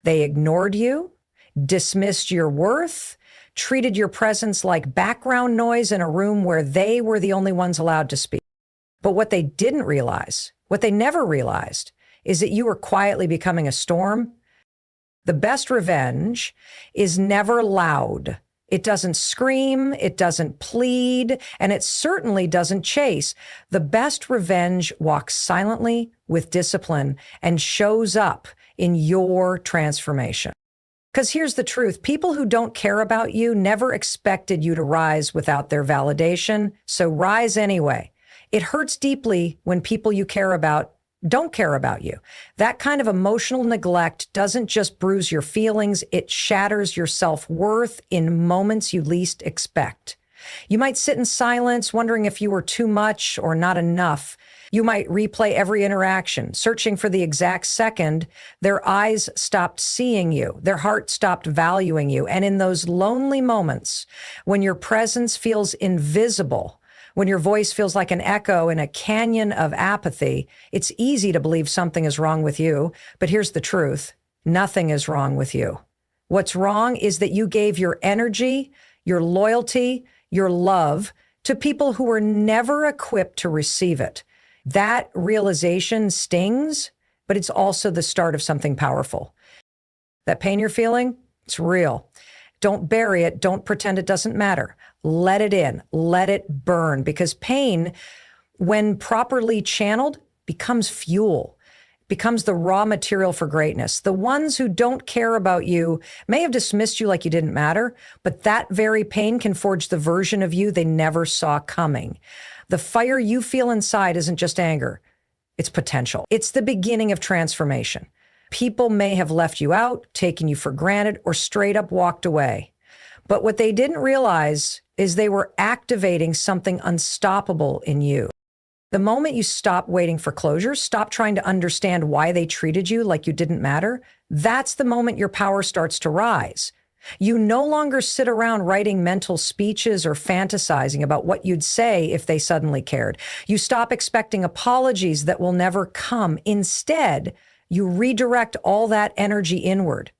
They ignored you, dismissed your worth, treated your presence like background noise in a room where they were the only ones allowed to speak. But what they didn't realize, what they never realized, is that you were quietly becoming a storm. The best revenge is never loud. It doesn't scream, it doesn't plead, and it certainly doesn't chase. The best revenge walks silently with discipline and shows up in your transformation. Because here's the truth, people who don't care about you never expected you to rise without their validation, so rise anyway. It hurts deeply when people you care about don't care about you. That kind of emotional neglect doesn't just bruise your feelings, it shatters your self-worth in moments you least expect. You might sit in silence, wondering if you were too much or not enough. You might replay every interaction, searching for the exact second their eyes stopped seeing you, their heart stopped valuing you. And in those lonely moments, when your presence feels invisible, when your voice feels like an echo in a canyon of apathy, it's easy to believe something is wrong with you. But here's the truth. Nothing is wrong with you. What's wrong is that you gave your energy, your loyalty, your love to people who were never equipped to receive it. That realization stings, but it's also the start of something powerful. That pain you're feeling, it's real. Don't bury it. Don't pretend it doesn't matter. Let it in. Let it burn. Because pain, when properly channeled, becomes fuel, becomes the raw material for greatness. The ones who don't care about you may have dismissed you like you didn't matter, but that very pain can forge the version of you they never saw coming. The fire you feel inside isn't just anger. It's potential. It's the beginning of transformation. People may have left you out, taken you for granted, or straight up walked away. But what they didn't realize is they were activating something unstoppable in you. The moment you stop waiting for closure, stop trying to understand why they treated you like you didn't matter, that's the moment your power starts to rise. You no longer sit around writing mental speeches or fantasizing about what you'd say if they suddenly cared. You stop expecting apologies that will never come. Instead, you redirect all that energy inward.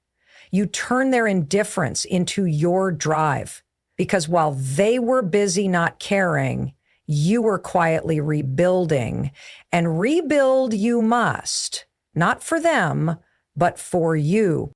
You turn their indifference into your drive. Because while they were busy not caring, you were quietly rebuilding. And rebuild you must, not for them, but for you.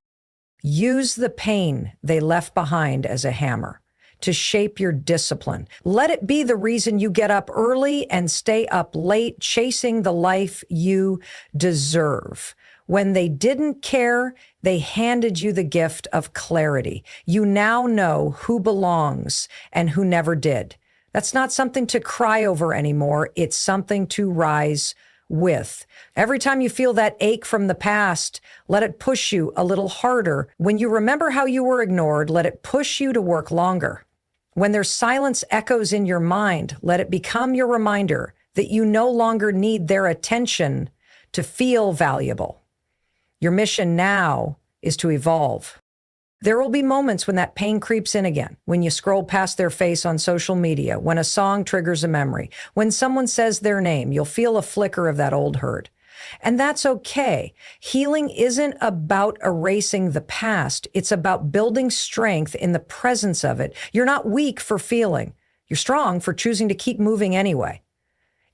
Use the pain they left behind as a hammer to shape your discipline. Let it be the reason you get up early and stay up late, chasing the life you deserve. When they didn't care, they handed you the gift of clarity. You now know who belongs and who never did. That's not something to cry over anymore. It's something to rise with. Every time you feel that ache from the past, let it push you a little harder. When you remember how you were ignored, let it push you to work longer. When there's silence echoes in your mind, let it become your reminder that you no longer need their attention to feel valuable. Your mission now is to evolve. There will be moments when that pain creeps in again, when you scroll past their face on social media, when a song triggers a memory, when someone says their name, you'll feel a flicker of that old hurt. And that's okay. Healing isn't about erasing the past. It's about building strength in the presence of it. You're not weak for feeling. You're strong for choosing to keep moving anyway.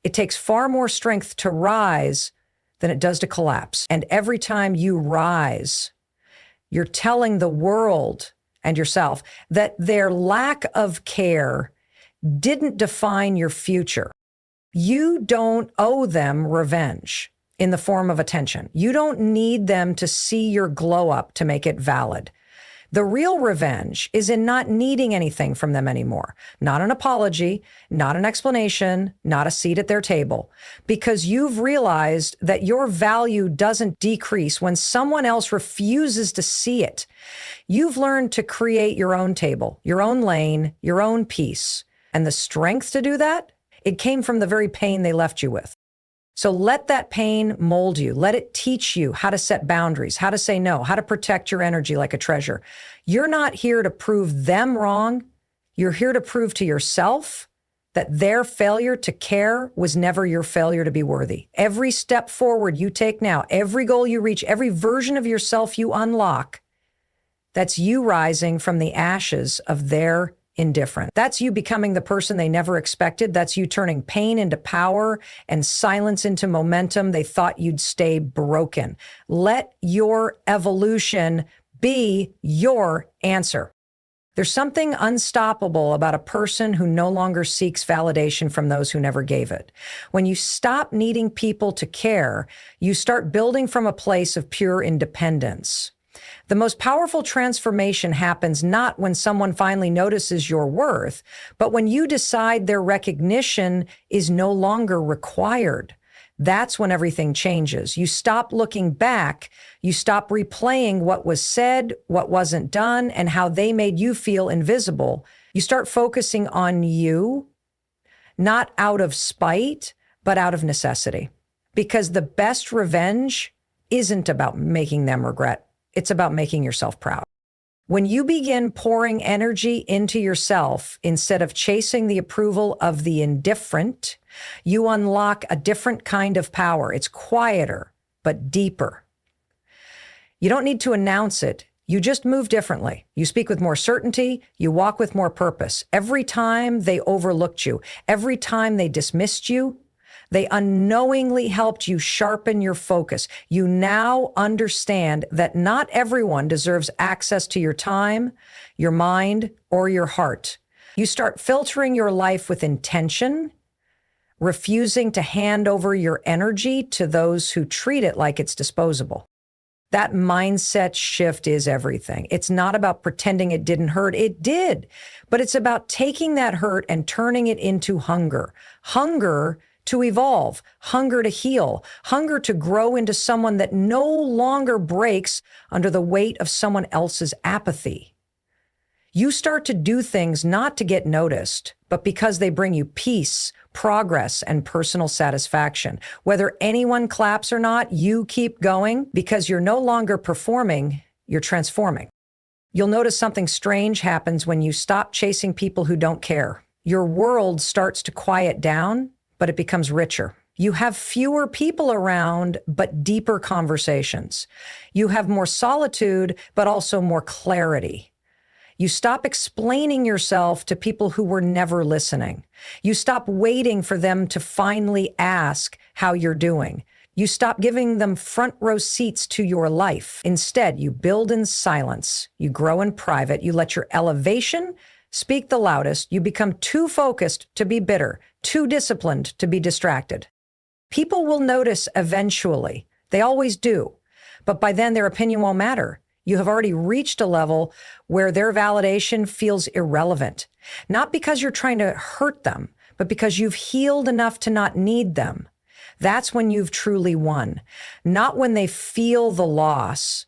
It takes far more strength to rise than it does to collapse. And every time you rise, you're telling the world and yourself that their lack of care didn't define your future. You don't owe them revenge in the form of attention. You don't need them to see your glow up to make it valid. The real revenge is in not needing anything from them anymore. Not an apology, not an explanation, not a seat at their table. Because you've realized that your value doesn't decrease when someone else refuses to see it. You've learned to create your own table, your own lane, your own peace. And the strength to do that, it came from the very pain they left you with. So let that pain mold you. Let it teach you how to set boundaries, how to say no, how to protect your energy like a treasure. You're not here to prove them wrong. You're here to prove to yourself that their failure to care was never your failure to be worthy. Every step forward you take now, every goal you reach, every version of yourself you unlock, that's you rising from the ashes of their indifference. That's you becoming the person they never expected. That's you turning pain into power and silence into momentum they thought you'd stay broken. Let your evolution be your answer. There's something unstoppable about a person who no longer seeks validation from those who never gave it. When you stop needing people to care, you start building from a place of pure independence. The most powerful transformation happens not when someone finally notices your worth, but when you decide their recognition is no longer required. That's when everything changes. You stop looking back. You stop replaying what was said, what wasn't done, and how they made you feel invisible. You start focusing on you, not out of spite, but out of necessity. Because the best revenge isn't about making them regret. It's about making yourself proud. When you begin pouring energy into yourself instead of chasing the approval of the indifferent, you unlock a different kind of power. It's quieter, but deeper. You don't need to announce it. You just move differently. You speak with more certainty. You walk with more purpose. Every time they overlooked you, every time they dismissed you, they unknowingly helped you sharpen your focus. You now understand that not everyone deserves access to your time, your mind, or your heart. You start filtering your life with intention, refusing to hand over your energy to those who treat it like it's disposable. That mindset shift is everything. It's not about pretending it didn't hurt. It did. But it's about taking that hurt and turning it into hunger. Hunger to evolve, hunger to heal, hunger to grow into someone that no longer breaks under the weight of someone else's apathy. You start to do things not to get noticed, but because they bring you peace, progress, and personal satisfaction. Whether anyone claps or not, you keep going because you're no longer performing, you're transforming. You'll notice something strange happens when you stop chasing people who don't care. Your world starts to quiet down, but it becomes richer. You have fewer people around, but deeper conversations. You have more solitude, but also more clarity. You stop explaining yourself to people who were never listening. You stop waiting for them to finally ask how you're doing. You stop giving them front row seats to your life. Instead, you build in silence. You grow in private. You let your elevation speak the loudest. You become too focused to be bitter, too disciplined to be distracted. People will notice eventually. They always do. But by then, their opinion won't matter. You have already reached a level where their validation feels irrelevant. Not because you're trying to hurt them, but because you've healed enough to not need them. That's when you've truly won. Not when they feel the loss,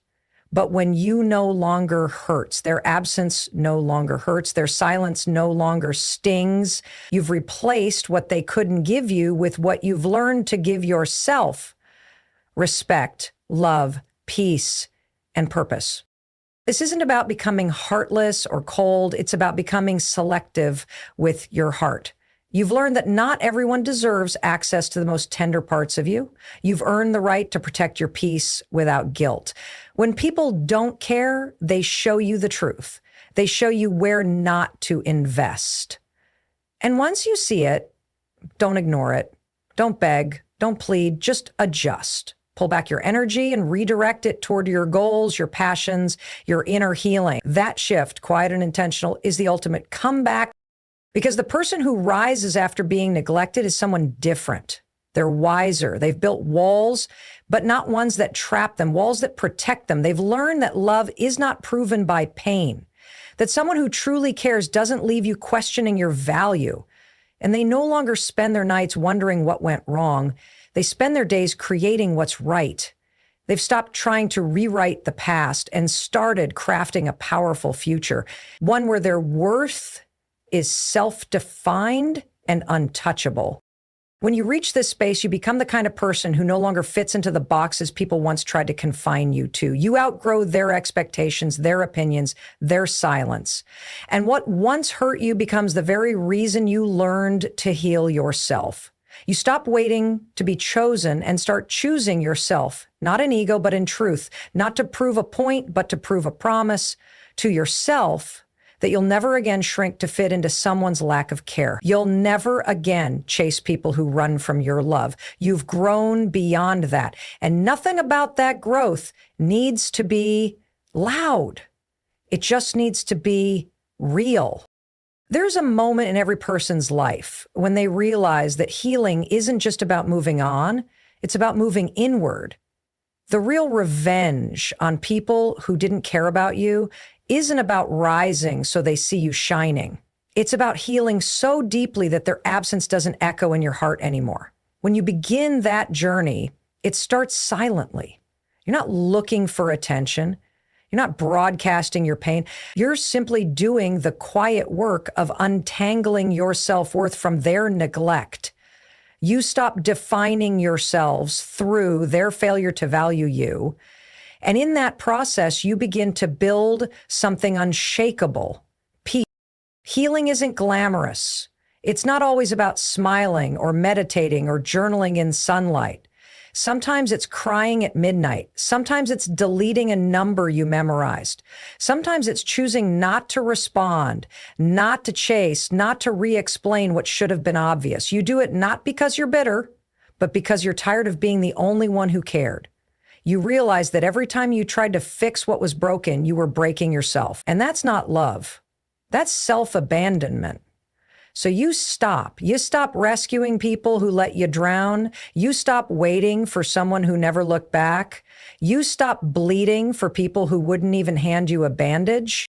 but when you no longer hurts, their absence no longer hurts, their silence no longer stings. You've replaced what they couldn't give you with what you've learned to give yourself: respect, love, peace, and purpose. This isn't about becoming heartless or cold. It's about becoming selective with your heart. You've learned that not everyone deserves access to the most tender parts of you. You've earned the right to protect your peace without guilt. When people don't care, they show you the truth. They show you where not to invest. And once you see it, don't ignore it. Don't beg. Don't plead. Just adjust. Pull back your energy and redirect it toward your goals, your passions, your inner healing. That shift, quiet and intentional, is the ultimate comeback. Because the person who rises after being neglected is someone different. They're wiser. They've built walls, but not ones that trap them, walls that protect them. They've learned that love is not proven by pain, that someone who truly cares doesn't leave you questioning your value. And they no longer spend their nights wondering what went wrong. They spend their days creating what's right. They've stopped trying to rewrite the past and started crafting a powerful future, one where their worth is self-defined and untouchable. When you reach this space, you become the kind of person who no longer fits into the boxes people once tried to confine you to. You outgrow their expectations, their opinions, their silence. And what once hurt you becomes the very reason you learned to heal yourself. You stop waiting to be chosen and start choosing yourself, not in ego, but in truth, not to prove a point, but to prove a promise to yourself that you'll never again shrink to fit into someone's lack of care. You'll never again chase people who run from your love. You've grown beyond that. And nothing about that growth needs to be loud. It just needs to be real. There's a moment in every person's life when they realize that healing isn't just about moving on, it's about moving inward. The real revenge on people who didn't care about you isn't about rising so they see you shining. It's about healing so deeply that their absence doesn't echo in your heart anymore. When you begin that journey, it starts silently. You're not looking for attention. You're not broadcasting your pain. You're simply doing the quiet work of untangling your self-worth from their neglect. You stop defining yourselves through their failure to value you. And in that process, you begin to build something unshakable, peace. Healing isn't glamorous. It's not always about smiling or meditating or journaling in sunlight. Sometimes it's crying at midnight. Sometimes it's deleting a number you memorized. Sometimes it's choosing not to respond, not to chase, not to re-explain what should have been obvious. You do it not because you're bitter, but because you're tired of being the only one who cared. You realize that every time you tried to fix what was broken, you were breaking yourself. And that's not love. That's self-abandonment. So you stop rescuing people who let you drown. You stop waiting for someone who never looked back. You stop bleeding for people who wouldn't even hand you a bandage.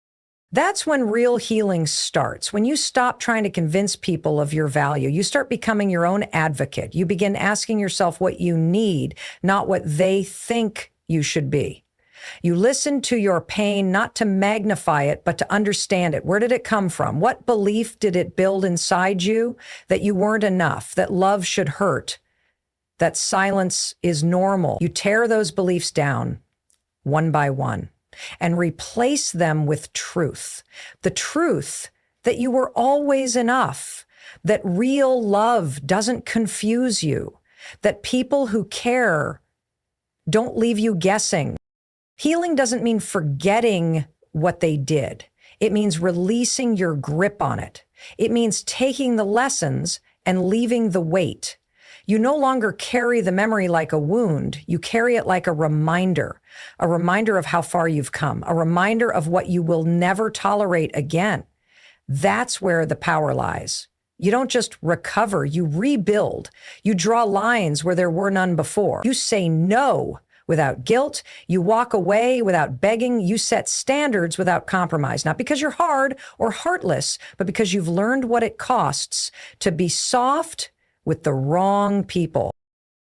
That's when real healing starts. When you stop trying to convince people of your value, you start becoming your own advocate. You begin asking yourself what you need, not what they think you should be. You listen to your pain, not to magnify it, but to understand it. Where did it come from? What belief did it build inside you that you weren't enough, that love should hurt, that silence is normal? You tear those beliefs down one by one and replace them with truth. The truth that you were always enough, that real love doesn't confuse you, that people who care don't leave you guessing. Healing doesn't mean forgetting what they did. It means releasing your grip on it. It means taking the lessons and leaving the weight. You no longer carry the memory like a wound. You carry it like a reminder of how far you've come, a reminder of what you will never tolerate again. That's where the power lies. You don't just recover, you rebuild. You draw lines where there were none before. You say no without guilt. You walk away without begging. You set standards without compromise, not because you're hard or heartless, but because you've learned what it costs to be soft with the wrong people.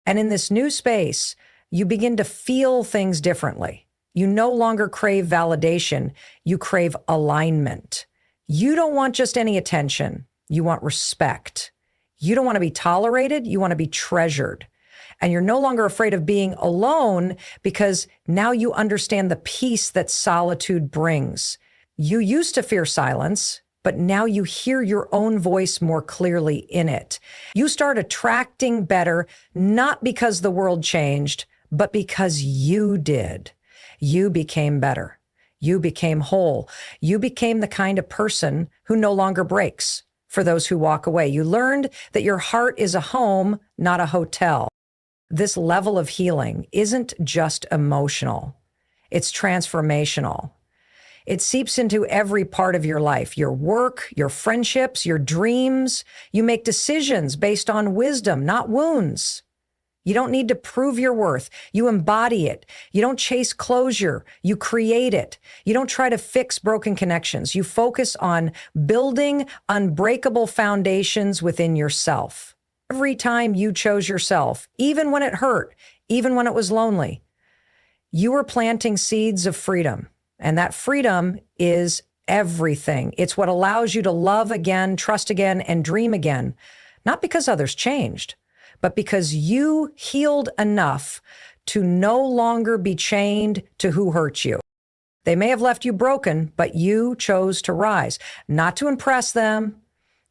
And in this new space, you begin to feel things differently. You no longer crave validation. You crave alignment. You don't want just any attention. You want respect. You don't want to be tolerated. You want to be treasured. And you're no longer afraid of being alone because now you understand the peace that solitude brings. You used to fear silence, but now you hear your own voice more clearly in it. You start attracting better, not because the world changed, but because you did. You became better. You became whole. You became the kind of person who no longer breaks for those who walk away. You learned that your heart is a home, not a hotel. This level of healing isn't just emotional. It's transformational. It seeps into every part of your life, your work, your friendships, your dreams. You make decisions based on wisdom, not wounds. You don't need to prove your worth. You embody it. You don't chase closure. You create it. You don't try to fix broken connections. You focus on building unbreakable foundations within yourself. Every time you chose yourself, even when it hurt, even when it was lonely, you were planting seeds of freedom. And that freedom is everything. It's what allows you to love again, trust again, and dream again. Not because others changed, but because you healed enough to no longer be chained to who hurt you. They may have left you broken, but you chose to rise, not to impress them,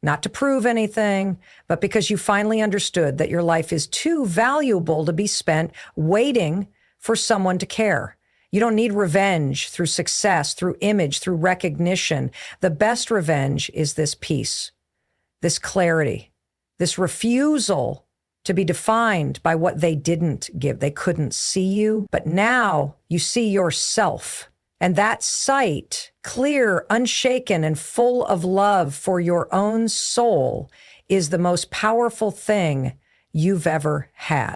not to prove anything, but because you finally understood that your life is too valuable to be spent waiting for someone to care. You don't need revenge through success, through image, through recognition. The best revenge is this peace, this clarity, this refusal to be defined by what they didn't give. They couldn't see you, but now you see yourself. And that sight, clear, unshaken, and full of love for your own soul, is the most powerful thing you've ever had.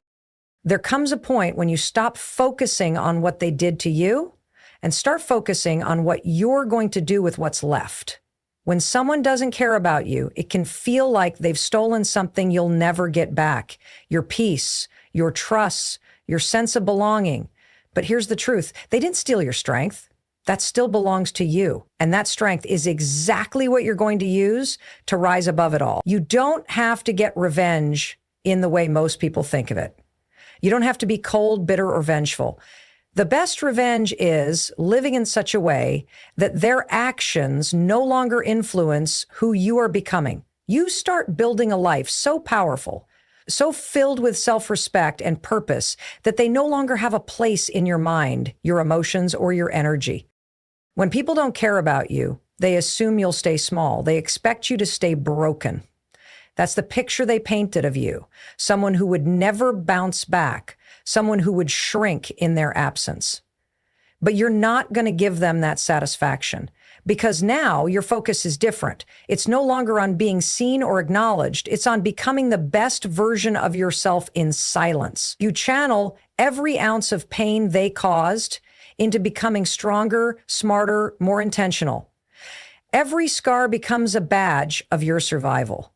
There comes a point when you stop focusing on what they did to you and start focusing on what you're going to do with what's left. When someone doesn't care about you, it can feel like they've stolen something you'll never get back. Your peace, your trust, your sense of belonging. But here's the truth. They didn't steal your strength. That still belongs to you. And that strength is exactly what you're going to use to rise above it all. You don't have to get revenge in the way most people think of it. You don't have to be cold, bitter, or vengeful. The best revenge is living in such a way that their actions no longer influence who you are becoming. You start building a life so powerful, so filled with self-respect and purpose that they no longer have a place in your mind, your emotions, or your energy. When people don't care about you, they assume you'll stay small. They expect you to stay broken. That's the picture they painted of you. Someone who would never bounce back, someone who would shrink in their absence. But you're not going to give them that satisfaction because now your focus is different. It's no longer on being seen or acknowledged. It's on becoming the best version of yourself in silence. You channel every ounce of pain they caused into becoming stronger, smarter, more intentional. Every scar becomes a badge of your survival,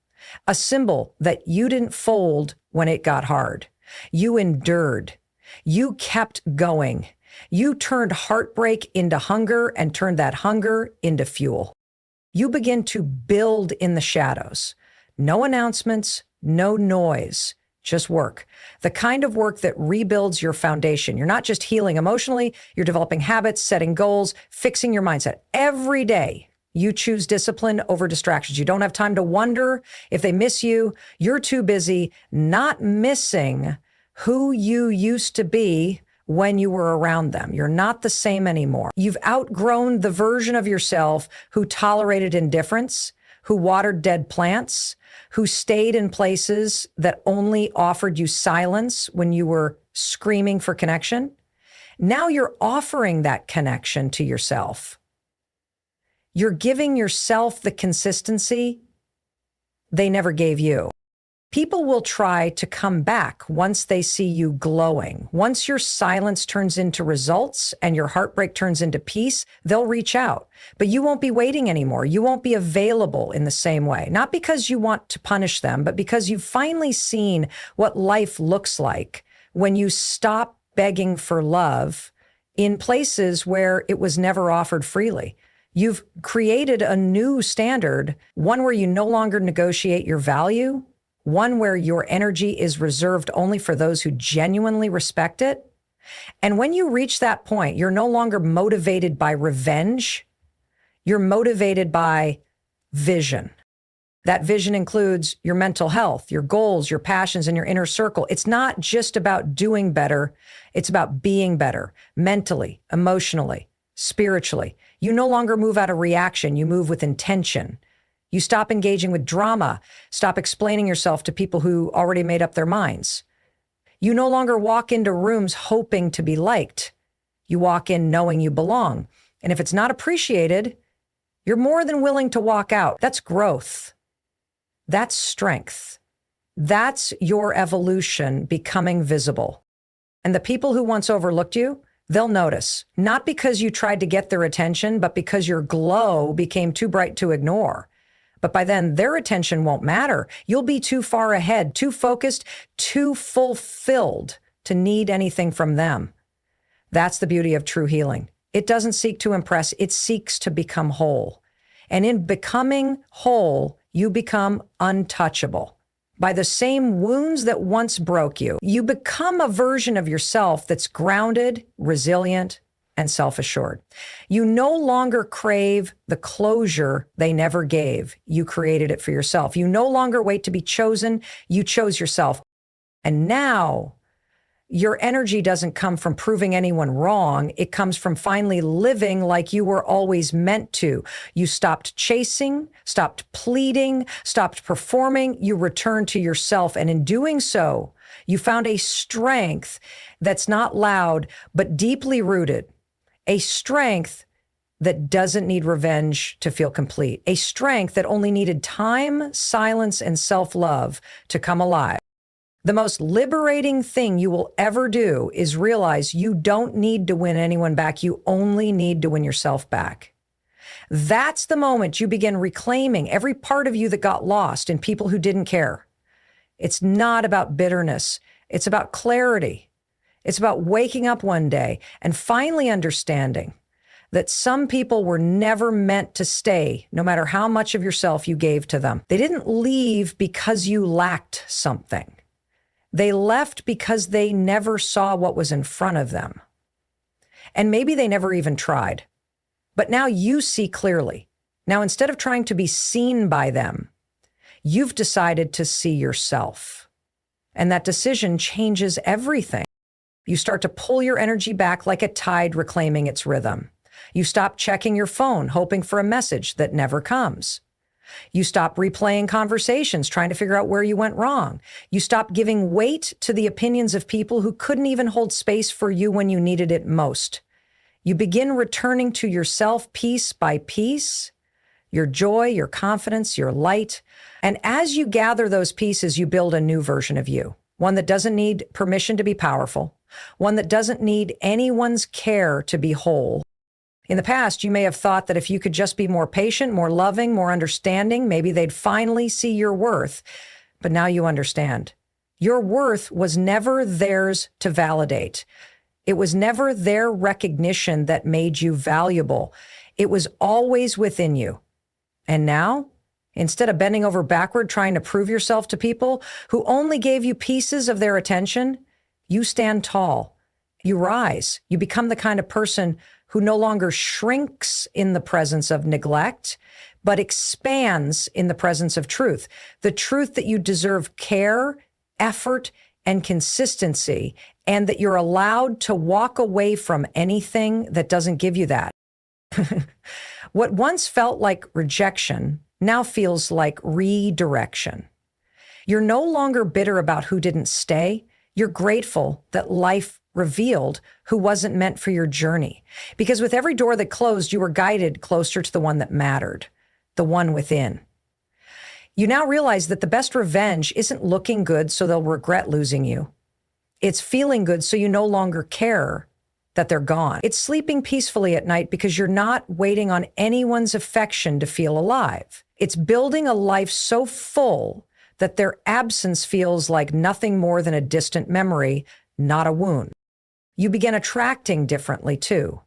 a symbol that you didn't fold when it got hard. You endured. You kept going. You turned heartbreak into hunger and turned that hunger into fuel. You begin to build in the shadows. No announcements, no noise. Just work. The kind of work that rebuilds your foundation. You're not just healing emotionally, you're developing habits, setting goals, fixing your mindset. Every day, you choose discipline over distractions. You don't have time to wonder if they miss you. You're too busy not missing who you used to be when you were around them. You're not the same anymore. You've outgrown the version of yourself who tolerated indifference, who watered dead plants, who stayed in places that only offered you silence when you were screaming for connection. Now you're offering that connection to yourself. You're giving yourself the consistency they never gave you. People will try to come back once they see you glowing. Once your silence turns into results and your heartbreak turns into peace, they'll reach out. But you won't be waiting anymore. You won't be available in the same way. Not because you want to punish them, but because you've finally seen what life looks like when you stop begging for love in places where it was never offered freely. You've created a new standard, one where you no longer negotiate your value, one where your energy is reserved only for those who genuinely respect it. And when you reach that point, you're no longer motivated by revenge. You're motivated by vision. That vision includes your mental health, your goals, your passions, and your inner circle. It's not just about doing better. It's about being better, mentally, emotionally, spiritually. You no longer move out of reaction. You move with intention. You stop engaging with drama, stop explaining yourself to people who already made up their minds. You no longer walk into rooms hoping to be liked. You walk in knowing you belong. And if it's not appreciated, you're more than willing to walk out. That's growth. That's strength. That's your evolution becoming visible. And the people who once overlooked you, they'll notice, not because you tried to get their attention, but because your glow became too bright to ignore. But by then, their attention won't matter. You'll be too far ahead, too focused, too fulfilled to need anything from them. That's the beauty of true healing. It doesn't seek to impress, it seeks to become whole. And in becoming whole, you become untouchable by the same wounds that once broke you. You become a version of yourself that's grounded, resilient, and self-assured. You no longer crave the closure they never gave. You created it for yourself. You no longer wait to be chosen. You chose yourself. And now your energy doesn't come from proving anyone wrong. It comes from finally living like you were always meant to. You stopped chasing, stopped pleading, stopped performing. You returned to yourself. And in doing so, you found a strength that's not loud, but deeply rooted. A strength that doesn't need revenge to feel complete. A strength that only needed time, silence, and self-love to come alive. The most liberating thing you will ever do is realize you don't need to win anyone back. You only need to win yourself back. That's the moment you begin reclaiming every part of you that got lost in people who didn't care. It's not about bitterness. It's about clarity. It's about waking up one day and finally understanding that some people were never meant to stay, no matter how much of yourself you gave to them. They didn't leave because you lacked something. They left because they never saw what was in front of them. And maybe they never even tried. But now you see clearly. Now, instead of trying to be seen by them, you've decided to see yourself. And that decision changes everything. You start to pull your energy back like a tide reclaiming its rhythm. You stop checking your phone, hoping for a message that never comes. You stop replaying conversations, trying to figure out where you went wrong. You stop giving weight to the opinions of people who couldn't even hold space for you when you needed it most. You begin returning to yourself piece by piece, your joy, your confidence, your light. And as you gather those pieces, you build a new version of you, one that doesn't need permission to be powerful, one that doesn't need anyone's care to be whole. In the past, you may have thought that if you could just be more patient, more loving, more understanding, maybe they'd finally see your worth. But now you understand. Your worth was never theirs to validate. It was never their recognition that made you valuable. It was always within you. And now, instead of bending over backward trying to prove yourself to people who only gave you pieces of their attention, you stand tall. You rise. You become the kind of person who no longer shrinks in the presence of neglect, but expands in the presence of truth. The truth that you deserve care, effort, and consistency, and that you're allowed to walk away from anything that doesn't give you that. What once felt like rejection now feels like redirection. You're no longer bitter about who didn't stay. You're grateful that life revealed who wasn't meant for your journey. Because with every door that closed, you were guided closer to the one that mattered, the one within. You now realize that the best revenge isn't looking good so they'll regret losing you. It's feeling good so you no longer care that they're gone. It's sleeping peacefully at night because you're not waiting on anyone's affection to feel alive. It's building a life so full that their absence feels like nothing more than a distant memory, not a wound. You begin attracting differently too.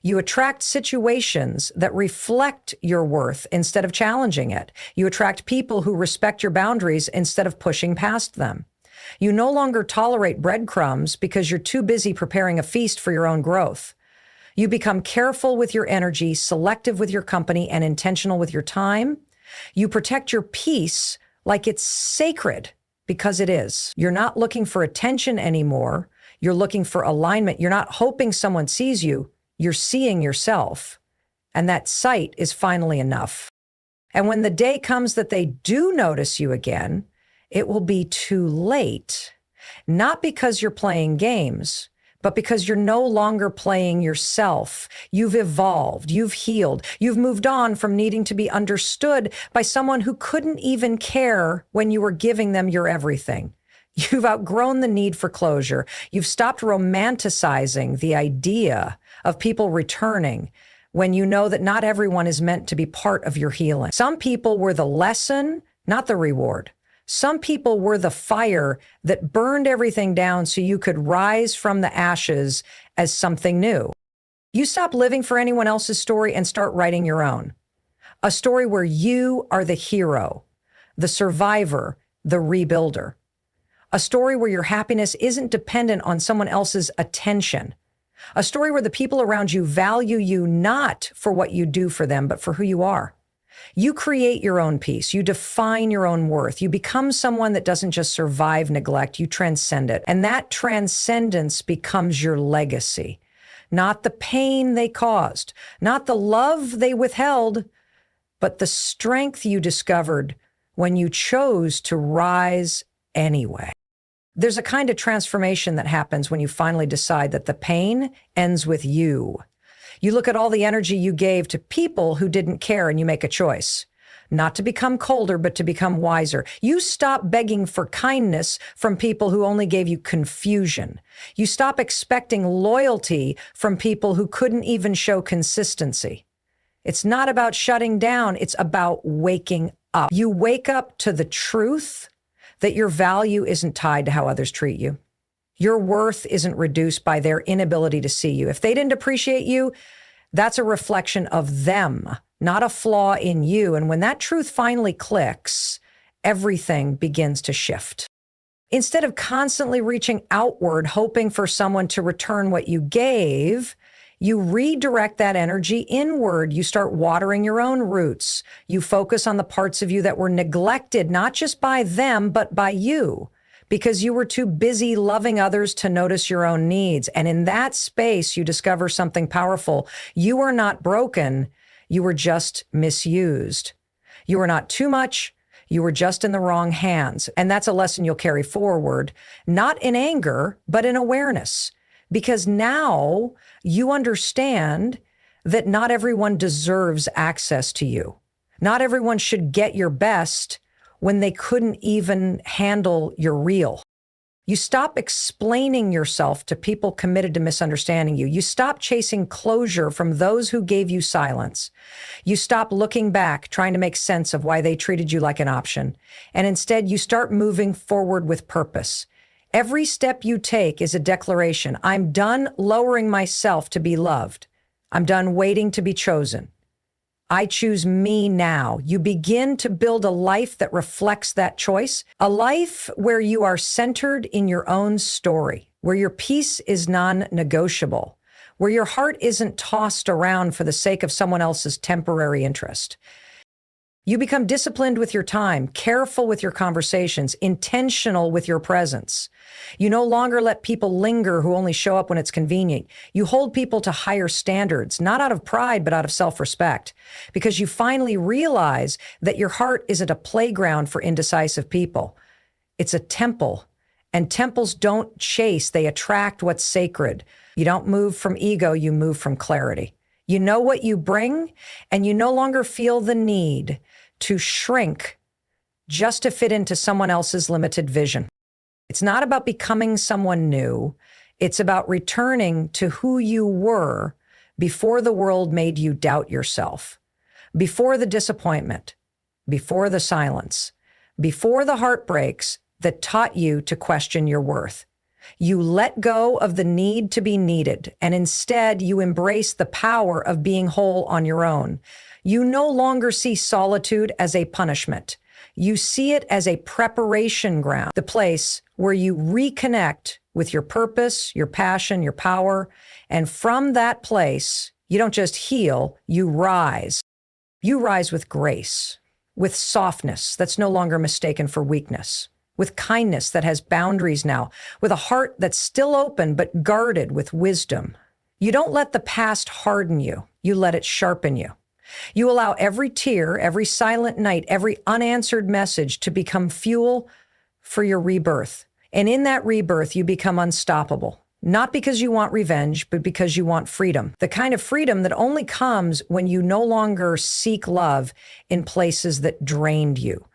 You attract situations that reflect your worth instead of challenging it. You attract people who respect your boundaries instead of pushing past them. You no longer tolerate breadcrumbs because you're too busy preparing a feast for your own growth. You become careful with your energy, selective with your company, and intentional with your time. You protect your peace like it's sacred because it is. You're not looking for attention anymore. You're looking for alignment. You're not hoping someone sees you. You're seeing yourself. And that sight is finally enough. And when the day comes that they do notice you again, it will be too late. Not because you're playing games, but because you're no longer playing yourself. You've evolved, you've healed, you've moved on from needing to be understood by someone who couldn't even care when you were giving them your everything. You've outgrown the need for closure. You've stopped romanticizing the idea of people returning when you know that not everyone is meant to be part of your healing. Some people were the lesson, not the reward. Some people were the fire that burned everything down so you could rise from the ashes as something new. You stop living for anyone else's story and start writing your own. A story where you are the hero, the survivor, the rebuilder. A story where your happiness isn't dependent on someone else's attention. A story where the people around you value you not for what you do for them, but for who you are. You create your own peace. You define your own worth. You become someone that doesn't just survive neglect, you transcend it. And that transcendence becomes your legacy. Not the pain they caused, not the love they withheld, but the strength you discovered when you chose to rise anyway. There's a kind of transformation that happens when you finally decide that the pain ends with you. You look at all the energy you gave to people who didn't care and you make a choice. Not to become colder, but to become wiser. You stop begging for kindness from people who only gave you confusion. You stop expecting loyalty from people who couldn't even show consistency. It's not about shutting down, it's about waking up. You wake up to the truth that your value isn't tied to how others treat you. Your worth isn't reduced by their inability to see you. If they didn't appreciate you, that's a reflection of them, not a flaw in you. And when that truth finally clicks, everything begins to shift. Instead of constantly reaching outward, hoping for someone to return what you gave, you redirect that energy inward. You start watering your own roots. You focus on the parts of you that were neglected, not just by them, but by you, because you were too busy loving others to notice your own needs. And in that space, you discover something powerful. You are not broken. You were just misused. You were not too much. You were just in the wrong hands. And that's a lesson you'll carry forward, not in anger, but in awareness. Because now you understand that not everyone deserves access to you. Not everyone should get your best when they couldn't even handle your real. You stop explaining yourself to people committed to misunderstanding you. You stop chasing closure from those who gave you silence. You stop looking back, trying to make sense of why they treated you like an option. And instead, you start moving forward with purpose. Every step you take is a declaration. I'm done lowering myself to be loved. I'm done waiting to be chosen. I choose me now. You begin to build a life that reflects that choice, a life where you are centered in your own story, where your peace is non-negotiable, where your heart isn't tossed around for the sake of someone else's temporary interest. You become disciplined with your time, careful with your conversations, intentional with your presence. You no longer let people linger who only show up when it's convenient. You hold people to higher standards, not out of pride, but out of self-respect, because you finally realize that your heart isn't a playground for indecisive people. It's a temple, and temples don't chase, they attract what's sacred. You don't move from ego, you move from clarity. You know what you bring, and you no longer feel the need to shrink just to fit into someone else's limited vision. It's not about becoming someone new. It's about returning to who you were before the world made you doubt yourself, before the disappointment, before the silence, before the heartbreaks that taught you to question your worth. You let go of the need to be needed, and instead you embrace the power of being whole on your own. You no longer see solitude as a punishment. You see it as a preparation ground, the place where you reconnect with your purpose, your passion, your power. And from that place, you don't just heal, you rise. You rise with grace, with softness that's no longer mistaken for weakness, with kindness that has boundaries now, with a heart that's still open but guarded with wisdom. You don't let the past harden you. You let it sharpen you. You allow every tear, every silent night, every unanswered message to become fuel for your rebirth. And in that rebirth, you become unstoppable. Not because you want revenge, but because you want freedom. The kind of freedom that only comes when you no longer seek love in places that drained you.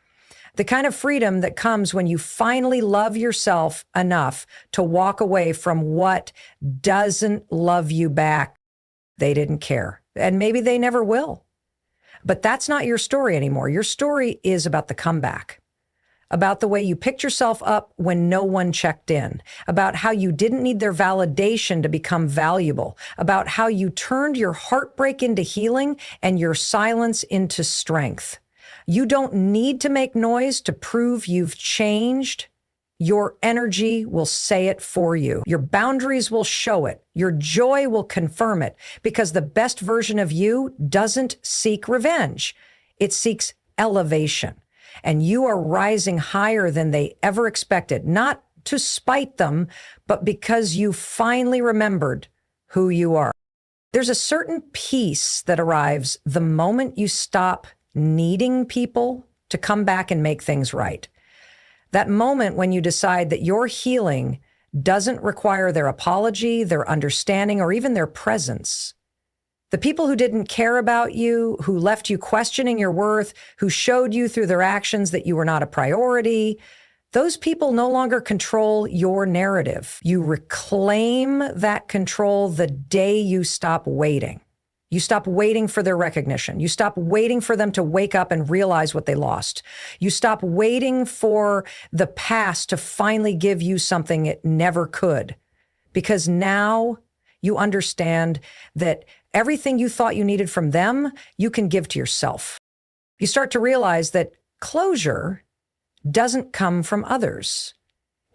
The kind of freedom that comes when you finally love yourself enough to walk away from what doesn't love you back. They didn't care. And maybe they never will. But that's not your story anymore. Your story is about the comeback, about the way you picked yourself up when no one checked in, about how you didn't need their validation to become valuable, about how you turned your heartbreak into healing and your silence into strength. You don't need to make noise to prove you've changed. Your energy will say it for you. Your boundaries will show it. Your joy will confirm it, because the best version of you doesn't seek revenge. It seeks elevation. And you are rising higher than they ever expected, not to spite them, but because you finally remembered who you are. There's a certain peace that arrives the moment you stop needing people to come back and make things right. That moment when you decide that your healing doesn't require their apology, their understanding, or even their presence. The people who didn't care about you, who left you questioning your worth, who showed you through their actions that you were not a priority, those people no longer control your narrative. You reclaim that control the day you stop waiting. You stop waiting for their recognition. You stop waiting for them to wake up and realize what they lost. You stop waiting for the past to finally give you something it never could. Because now you understand that everything you thought you needed from them, you can give to yourself. You start to realize that closure doesn't come from others.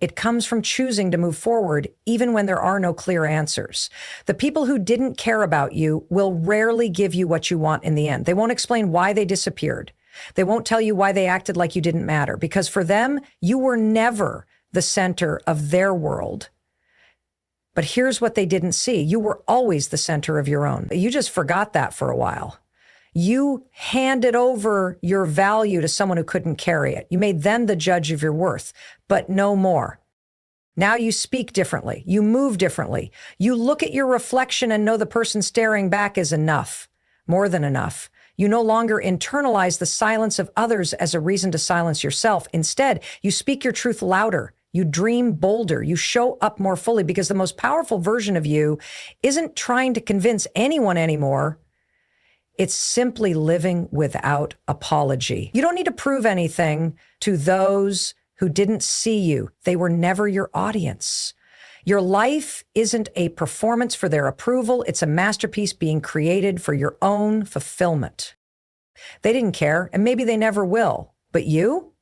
It comes from choosing to move forward even when there are no clear answers. The people who didn't care about you will rarely give you what you want in the end. They won't explain why they disappeared. They won't tell you why they acted like you didn't matter, because for them, you were never the center of their world. But here's what they didn't see. You were always the center of your own. You just forgot that for a while. You handed over your value to someone who couldn't carry it. You made them the judge of your worth, but no more. Now you speak differently. You move differently. You look at your reflection and know the person staring back is enough, more than enough. You no longer internalize the silence of others as a reason to silence yourself. Instead, you speak your truth louder. You dream bolder. You show up more fully, because the most powerful version of you isn't trying to convince anyone anymore. It's simply living without apology. You don't need to prove anything to those who didn't see you. They were never your audience. Your life isn't a performance for their approval. It's a masterpiece being created for your own fulfillment. They didn't care, and maybe they never will. But you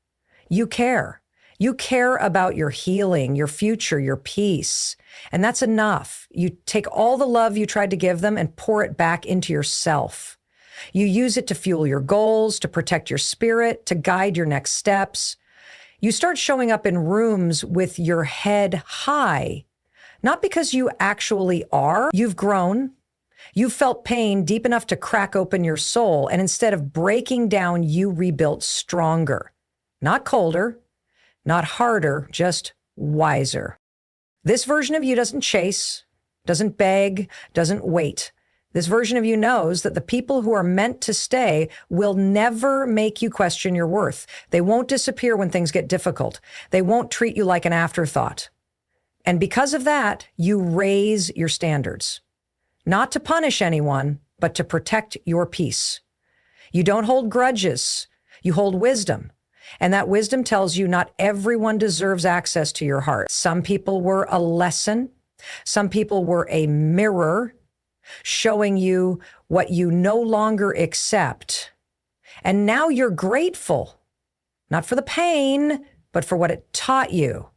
care. You care about your healing, your future, your peace. And that's enough. You take all the love you tried to give them and pour it back into yourself. You use it to fuel your goals, to protect your spirit, to guide your next steps. You start showing up in rooms with your head high, not because you actually are. You've grown. You've felt pain deep enough to crack open your soul. And instead of breaking down, you rebuilt stronger, not colder, not harder, just wiser. This version of you doesn't chase, doesn't beg, doesn't wait. This version of you knows that the people who are meant to stay will never make you question your worth. They won't disappear when things get difficult. They won't treat you like an afterthought. And because of that, you raise your standards. Not to punish anyone, but to protect your peace. You don't hold grudges. You hold wisdom. And that wisdom tells you not everyone deserves access to your heart. Some people were a lesson. Some people were a mirror, showing you what you no longer accept. And now you're grateful, not for the pain, but for what it taught you.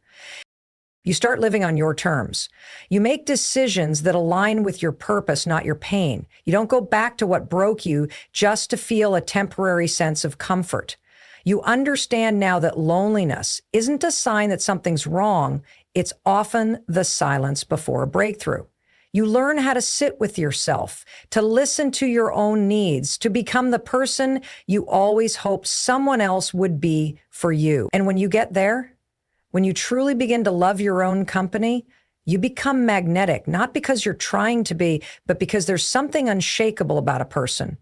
You start living on your terms. You make decisions that align with your purpose, not your pain. You don't go back to what broke you just to feel a temporary sense of comfort. You understand now that loneliness isn't a sign that something's wrong. It's often the silence before a breakthrough. You learn how to sit with yourself, to listen to your own needs, to become the person you always hoped someone else would be for you. And when you get there, when you truly begin to love your own company, you become magnetic, not because you're trying to be, but because there's something unshakable about a person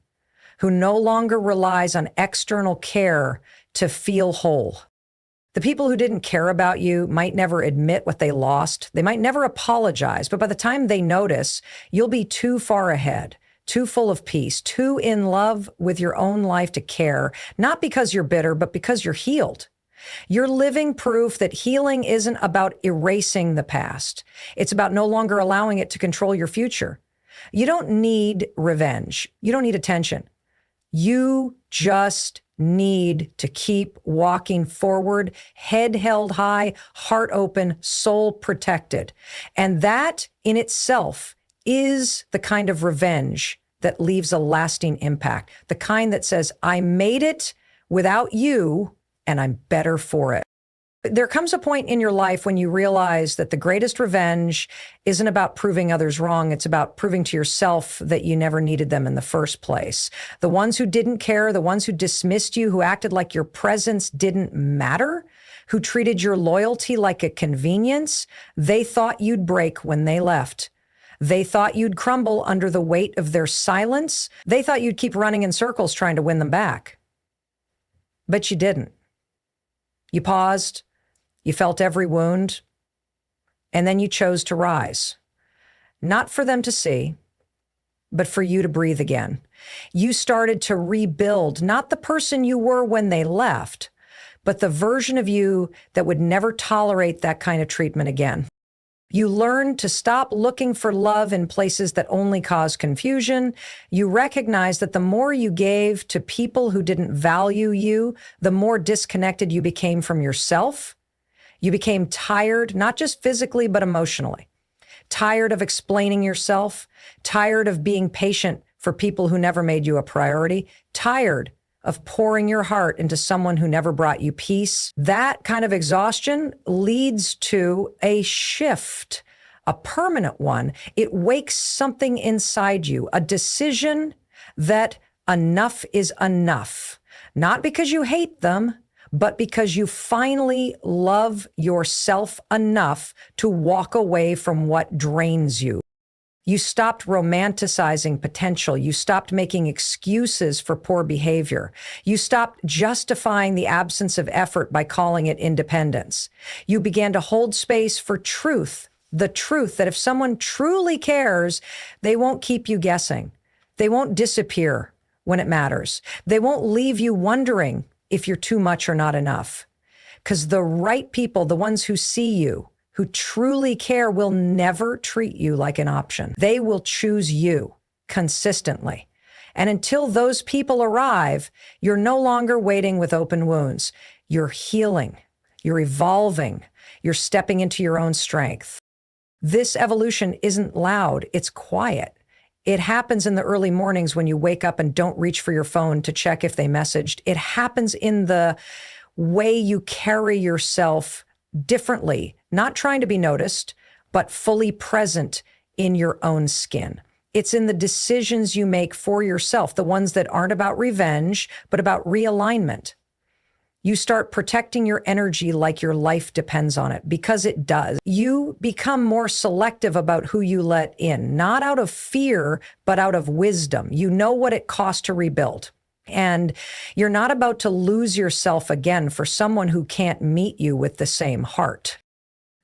who no longer relies on external care to feel whole. The people who didn't care about you might never admit what they lost. They might never apologize, but by the time they notice, you'll be too far ahead, too full of peace, too in love with your own life to care, not because you're bitter, but because you're healed. You're living proof that healing isn't about erasing the past. It's about no longer allowing it to control your future. You don't need revenge. You don't need attention. You just need to keep walking forward, head held high, heart open, soul protected. And that in itself is the kind of revenge that leaves a lasting impact. The kind that says, I made it without you, and I'm better for it. There comes a point in your life when you realize that the greatest revenge isn't about proving others wrong. It's about proving to yourself that you never needed them in the first place. The ones who didn't care, the ones who dismissed you, who acted like your presence didn't matter, who treated your loyalty like a convenience, they thought you'd break when they left. They thought you'd crumble under the weight of their silence. They thought you'd keep running in circles trying to win them back. But you didn't. You paused. You felt every wound, and then you chose to rise. Not for them to see, but for you to breathe again. You started to rebuild, not the person you were when they left, but the version of you that would never tolerate that kind of treatment again. You learned to stop looking for love in places that only cause confusion. You recognized that the more you gave to people who didn't value you, the more disconnected you became from yourself. You became tired, not just physically, but emotionally. Tired of explaining yourself, tired of being patient for people who never made you a priority, tired of pouring your heart into someone who never brought you peace. That kind of exhaustion leads to a shift, a permanent one. It wakes something inside you, a decision that enough is enough. Not because you hate them, but because you finally love yourself enough to walk away from what drains you. You stopped romanticizing potential. You stopped making excuses for poor behavior. You stopped justifying the absence of effort by calling it independence. You began to hold space for truth, the truth that if someone truly cares, they won't keep you guessing. They won't disappear when it matters. They won't leave you wondering if you're too much or not enough. Because the right people, the ones who see you, who truly care, will never treat you like an option. They will choose you consistently. And until those people arrive, you're no longer waiting with open wounds. You're healing. You're evolving. You're stepping into your own strength. This evolution isn't loud. It's quiet. It happens in the early mornings when you wake up and don't reach for your phone to check if they messaged. It happens in the way you carry yourself differently, not trying to be noticed, but fully present in your own skin. It's in the decisions you make for yourself, the ones that aren't about revenge, but about realignment. You start protecting your energy like your life depends on it, because it does. You become more selective about who you let in, not out of fear, but out of wisdom. You know what it costs to rebuild. And you're not about to lose yourself again for someone who can't meet you with the same heart.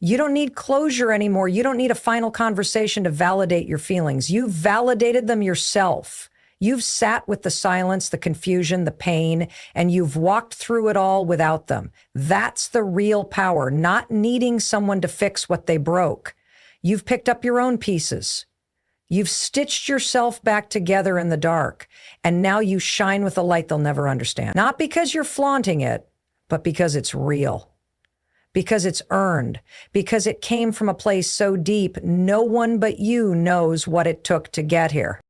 You don't need closure anymore. You don't need a final conversation to validate your feelings. You've validated them yourself. You've sat with the silence, the confusion, the pain, and you've walked through it all without them. That's the real power, not needing someone to fix what they broke. You've picked up your own pieces. You've stitched yourself back together in the dark, and now you shine with a light they'll never understand. Not because you're flaunting it, but because it's real. Because it's earned. Because it came from a place so deep, no one but you knows what it took to get here.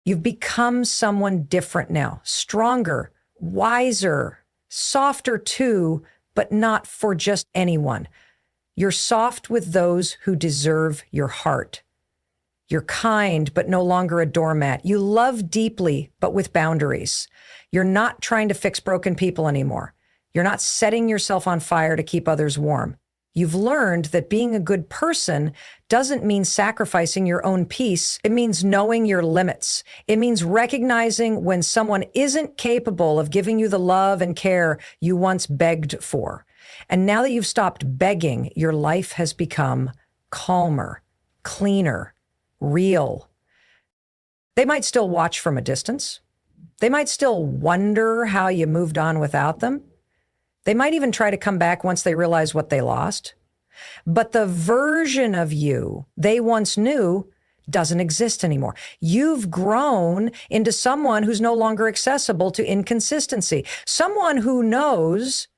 You've become someone different now, stronger, wiser, softer too, but not for just anyone. You're soft with those who deserve your heart. You're kind, but no longer a doormat. You love deeply, but with boundaries. You're not trying to fix broken people anymore. You're not setting yourself on fire to keep others warm. You've learned that being a good person doesn't mean sacrificing your own peace. It means knowing your limits. It means recognizing when someone isn't capable of giving you the love and care you once begged for. And now that you've stopped begging, your life has become calmer, cleaner, real. They might still watch from a distance. They might still wonder how you moved on without them. They might even try to come back once they realize what they lost. But the version of you they once knew doesn't exist anymore. You've grown into someone who's no longer accessible to inconsistency, someone who knows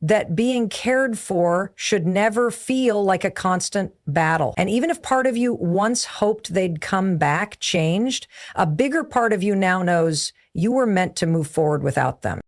that being cared for should never feel like a constant battle. And even if part of you once hoped they'd come back changed, a bigger part of you now knows you were meant to move forward without them.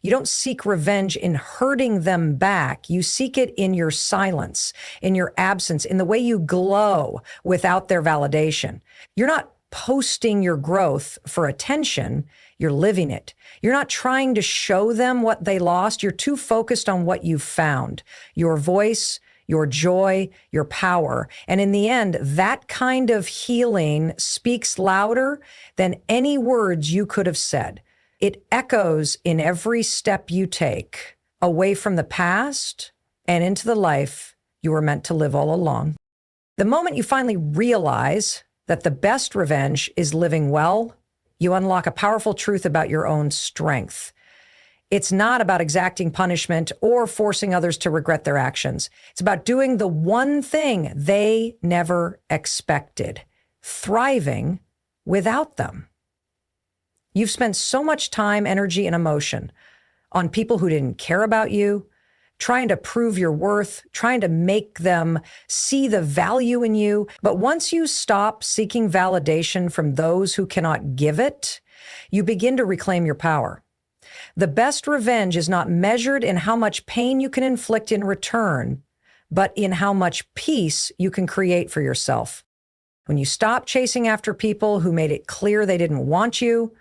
You don't seek revenge in hurting them back. You seek it in your silence, in your absence, in the way you glow without their validation. You're not posting your growth for attention. You're living it. You're not trying to show them what they lost. You're too focused on what you found, your voice, your joy, your power. And in the end, that kind of healing speaks louder than any words you could have said. It echoes in every step you take away from the past and into the life you were meant to live all along. The moment you finally realize that the best revenge is living well, you unlock a powerful truth about your own strength. It's not about exacting punishment or forcing others to regret their actions. It's about doing the one thing they never expected, thriving without them. You've spent so much time, energy, and emotion on people who didn't care about you, trying to prove your worth, trying to make them see the value in you. But once you stop seeking validation from those who cannot give it, you begin to reclaim your power. The best revenge is not measured in how much pain you can inflict in return, but in how much peace you can create for yourself. When you stop chasing after people who made it clear they didn't want you,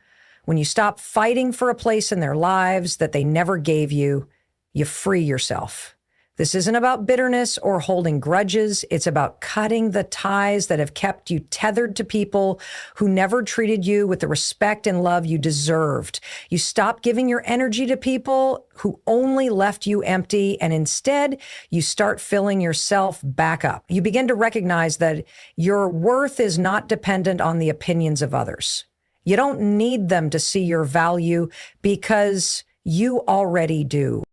when you stop fighting for a place in their lives that they never gave you, you free yourself. This isn't about bitterness or holding grudges. It's about cutting the ties that have kept you tethered to people who never treated you with the respect and love you deserved. You stop giving your energy to people who only left you empty, and instead you start filling yourself back up. You begin to recognize that your worth is not dependent on the opinions of others. You don't need them to see your value because you already do.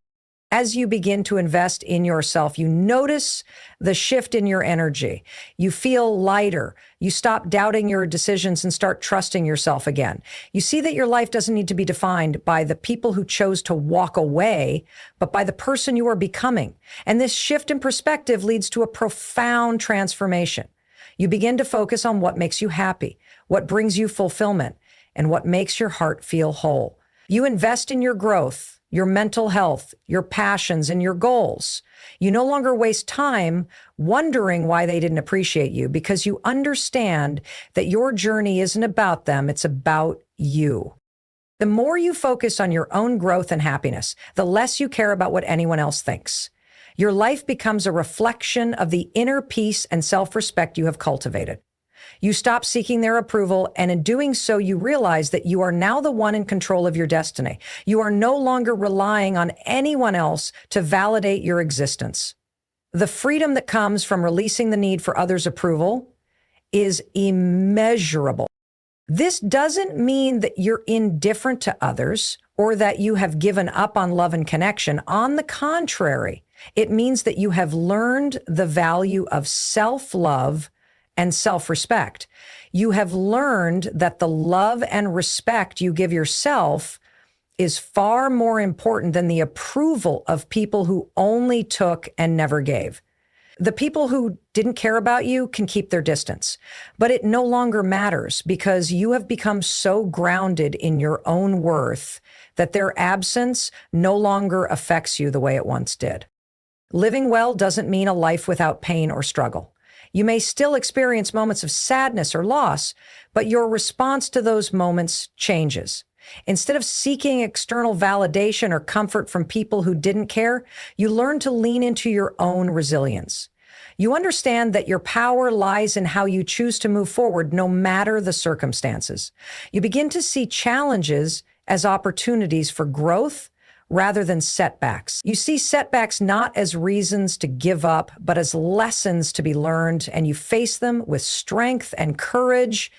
As you begin to invest in yourself, you notice the shift in your energy. You feel lighter. You stop doubting your decisions and start trusting yourself again. You see that your life doesn't need to be defined by the people who chose to walk away, but by the person you are becoming. And this shift in perspective leads to a profound transformation. You begin to focus on what makes you happy, what brings you fulfillment, and what makes your heart feel whole. You invest in your growth, your mental health, your passions, and your goals. You no longer waste time wondering why they didn't appreciate you, because you understand that your journey isn't about them, it's about you. The more you focus on your own growth and happiness, the less you care about what anyone else thinks. Your life becomes a reflection of the inner peace and self-respect you have cultivated. You stop seeking their approval, and in doing so, you realize that you are now the one in control of your destiny. You are no longer relying on anyone else to validate your existence. The freedom that comes from releasing the need for others' approval is immeasurable. This doesn't mean that you're indifferent to others or that you have given up on love and connection. On the contrary, it means that you have learned the value of self-love and self-respect. You have learned that the love and respect you give yourself is far more important than the approval of people who only took and never gave. The people who didn't care about you can keep their distance, but it no longer matters because you have become so grounded in your own worth that their absence no longer affects you the way it once did. Living well doesn't mean a life without pain or struggle. You may still experience moments of sadness or loss, but your response to those moments changes. Instead of seeking external validation or comfort from people who didn't care, you learn to lean into your own resilience. You understand that your power lies in how you choose to move forward, no matter the circumstances. You begin to see challenges as opportunities for growth rather than setbacks. You see setbacks not as reasons to give up, but as lessons to be learned, and you face them with strength and courage.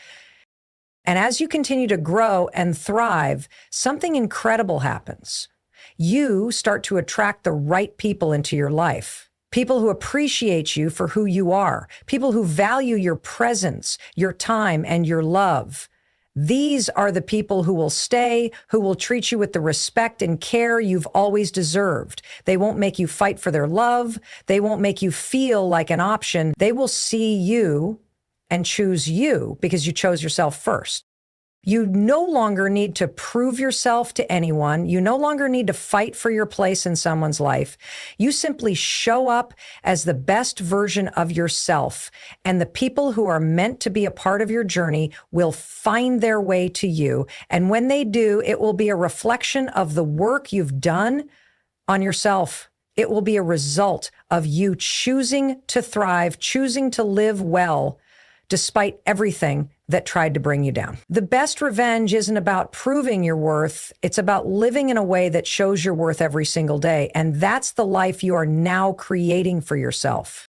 And as you continue to grow and thrive, something incredible happens. You start to attract the right people into your life. people who appreciate you for who you are, people who value your presence, your time, and your love. These are the people who will stay, who will treat you with the respect and care you've always deserved. They won't make you fight for their love. They won't make you feel like an option. They will see you and choose you because you chose yourself first. You no longer need to prove yourself to anyone. You no longer need to fight for your place in someone's life. You simply show up as the best version of yourself, and the people who are meant to be a part of your journey will find their way to you. And when they do, it will be a reflection of the work you've done on yourself. It will be a result of you choosing to thrive, choosing to live well, despite everything that tried to bring you down. The best revenge isn't about proving your worth. It's about living in a way that shows your worth every single day. And that's the life you are now creating for yourself.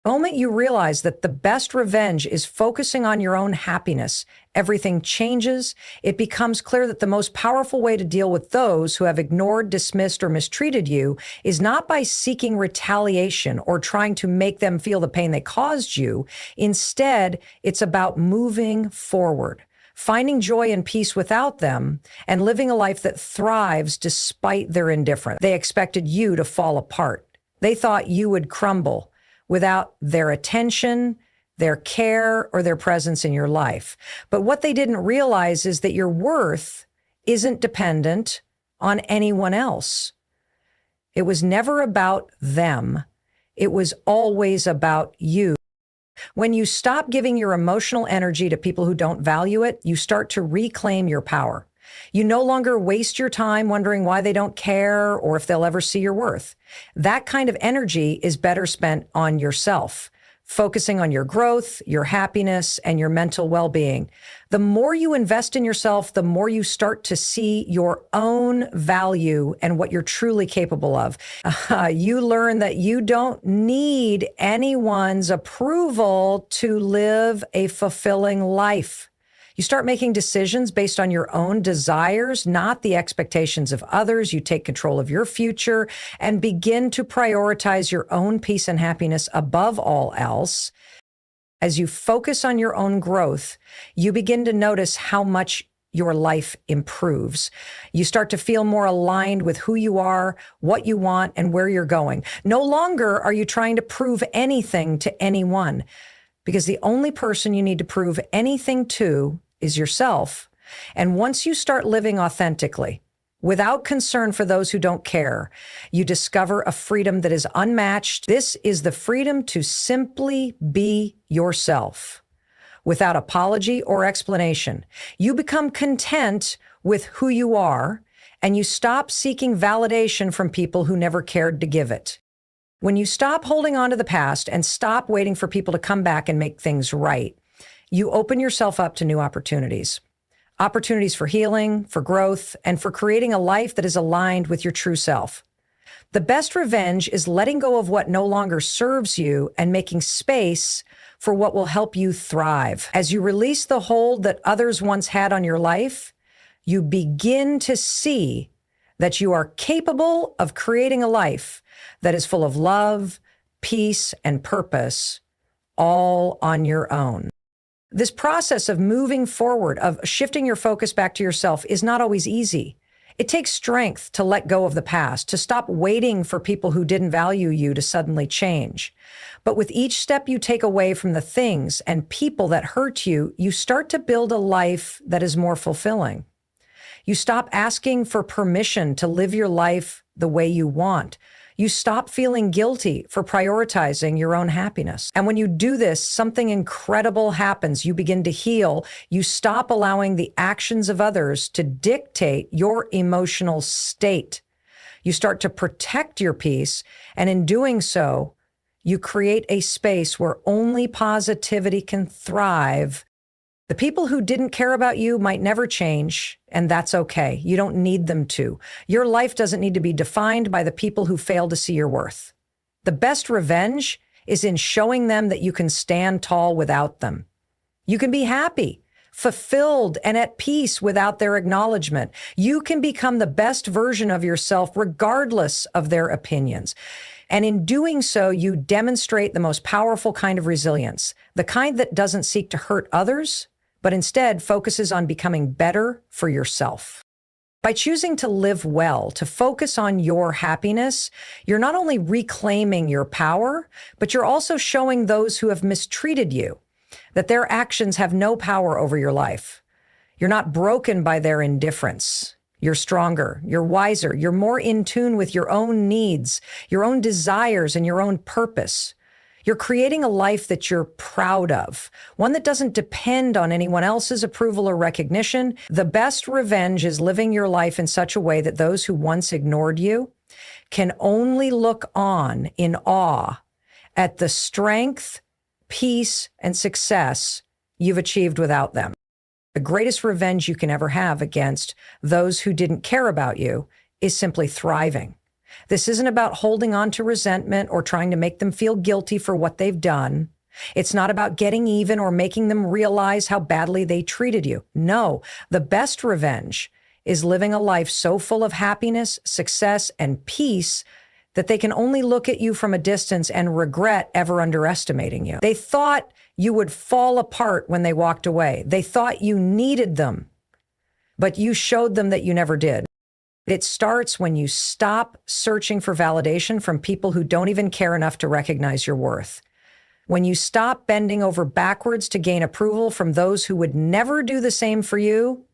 The moment you realize that the best revenge is focusing on your own happiness, everything changes. It becomes clear that the most powerful way to deal with those who have ignored, dismissed, or mistreated you is not by seeking retaliation or trying to make them feel the pain they caused you. Instead, it's about moving forward, finding joy and peace without them, and living a life that thrives despite their indifference. They expected you to fall apart. They thought you would crumble without their attention, their care, or their presence in your life. But what they didn't realize is that your worth isn't dependent on anyone else. It was never about them. It was always about you. When you stop giving your emotional energy to people who don't value it, you start to reclaim your power. You no longer waste your time wondering why they don't care or if they'll ever see your worth. That kind of energy is better spent on yourself, focusing on your growth, your happiness, and your mental well-being. The more you invest in yourself, the more you start to see your own value and what you're truly capable of. You learn that you don't need anyone's approval to live a fulfilling life. You start making decisions based on your own desires, not the expectations of others. You take control of your future and begin to prioritize your own peace and happiness above all else. As you focus on your own growth, you begin to notice how much your life improves. You start to feel more aligned with who you are, what you want, and where you're going. No longer are you trying to prove anything to anyone, because the only person you need to prove anything to is yourself. And once you start living authentically, without concern for those who don't care, you discover a freedom that is unmatched. This is the freedom to simply be yourself, without apology or explanation. You become content with who you are, and you stop seeking validation from people who never cared to give it. When you stop holding on to the past and stop waiting for people to come back and make things right, you open yourself up to new opportunities. Opportunities for healing, for growth, and for creating a life that is aligned with your true self. The best revenge is letting go of what no longer serves you and making space for what will help you thrive. As you release the hold that others once had on your life, you begin to see that you are capable of creating a life that is full of love, peace, and purpose, all on your own. This process of moving forward, of shifting your focus back to yourself, is not always easy. It takes strength to let go of the past, to stop waiting for people who didn't value you to suddenly change. But with each step you take away from the things and people that hurt you, you start to build a life that is more fulfilling. You stop asking for permission to live your life the way you want. You stop feeling guilty for prioritizing your own happiness. And when you do this, something incredible happens. You begin to heal. You stop allowing the actions of others to dictate your emotional state. You start to protect your peace. And in doing so, you create a space where only positivity can thrive. The people who didn't care about you might never change, and that's okay. You don't need them to. Your life doesn't need to be defined by the people who fail to see your worth. The best revenge is in showing them that you can stand tall without them. You can be happy, fulfilled, and at peace without their acknowledgement. You can become the best version of yourself regardless of their opinions. And in doing so, you demonstrate the most powerful kind of resilience, the kind that doesn't seek to hurt others, but instead focuses on becoming better for yourself. By choosing to live well, to focus on your happiness, you're not only reclaiming your power, but you're also showing those who have mistreated you that their actions have no power over your life. You're not broken by their indifference. You're stronger, you're wiser, you're more in tune with your own needs, your own desires, and your own purpose. You're creating a life that you're proud of, one that doesn't depend on anyone else's approval or recognition. The best revenge is living your life in such a way that those who once ignored you can only look on in awe at the strength, peace, and success you've achieved without them. The greatest revenge you can ever have against those who didn't care about you is simply thriving. This isn't about holding on to resentment or trying to make them feel guilty for what they've done. It's not about getting even or making them realize how badly they treated you. No, the best revenge is living a life so full of happiness, success, and peace that they can only look at you from a distance and regret ever underestimating you. They thought you would fall apart when they walked away. They thought you needed them, but you showed them that you never did. It starts when you stop searching for validation from people who don't even care enough to recognize your worth. When you stop bending over backwards to gain approval from those who would never do the same for you,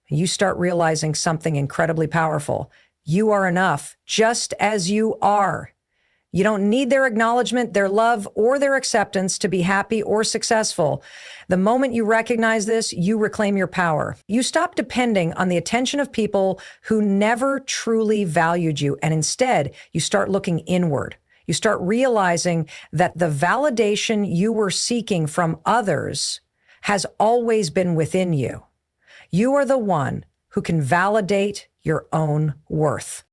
you start realizing something incredibly powerful. You are enough, just as you are. You don't need their acknowledgement, their love, or their acceptance to be happy or successful. The moment you recognize this, you reclaim your power. You stop depending on the attention of people who never truly valued you, and instead, you start looking inward. You start realizing that the validation you were seeking from others has always been within you. You are the one who can validate your own worth.